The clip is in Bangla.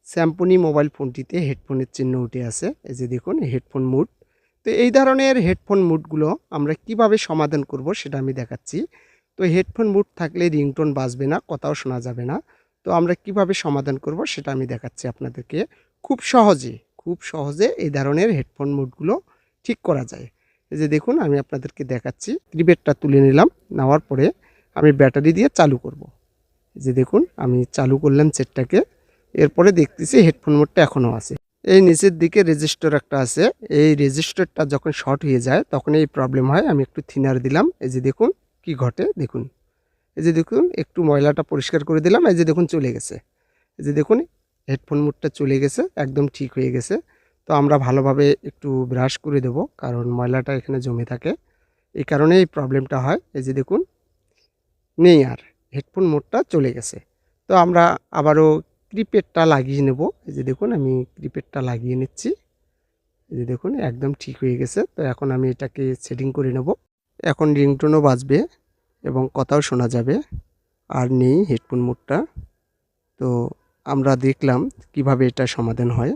স্যামসং মোবাইল ফোনটিতে হেডফোনের চিহ্ন উঠে আছে। এই যে দেখুন হেডফোন মুড। তো এই ধরনের হেডফোন মুডগুলো আমরা কিভাবে সমাধান করব সেটা আমি দেখাচ্ছি। তো হেডফোন মুড থাকলে রিংটোন বাজবে না, কথাও শোনা যাবে না। তো আমরা কিভাবে সমাধান করব সেটা আমি দেখাচ্ছি আপনাদেরকে। খুব সহজে এই ধরনের হেডফোন মুডগুলো ঠিক করা যায়। এই যে দেখুন আমি আপনাদেরকে দেখাচ্ছি। কিপ্যাডটা তুলে নিলাম, নেওয়ার পরে আমি ব্যাটারি দিয়ে চালু করব। এই যে দেখুন আমি চালু করলাম সেটটাকে। এরপরে দেখতেছি হেডফোন মোডটা এখনও আছে। এই নিচের দিকে রেজিস্টার একটা আছে। এই রেজিস্টারটা যখন শর্ট হয়ে যায় তখন এই প্রবলেম হয়। আমি একটু থিনার দিলাম। এই যে দেখুন কি ঘটে দেখুন। এই যে দেখুন একটু ময়লাটা পরিষ্কার করে দিলাম। এই যে দেখুন চলে গেছে। এই যে দেখুন হেডফোন মোডটা চলে গেছে, একদম ঠিক হয়ে গেছে। তো আমরা ভালোভাবে একটু ব্রাশ করে দেব, কারণ ময়লাটা এখানে জমে থাকে। এই কারণে এই প্রবলেমটা হয়। এই যে দেখুন নেই আর, হেডফোন মোডটা চলে গেছে। তো আমরা আবারও কিপ্যাডটা লাগিয়ে নেব। এই যে দেখুন আমি কিপ্যাডটা লাগিয়ে নিচ্ছি। এই যে দেখুন একদম ঠিক হয়ে গেছে। তো এখন আমি এটাকে সেটিং করে নেব। এখন রিংটোনও বাজবে এবং কথাও শোনা যাবে। আর নেই হেডফোন মোডটা। তো আমরা দেখলাম কিভাবে এটা সমাধান হয়।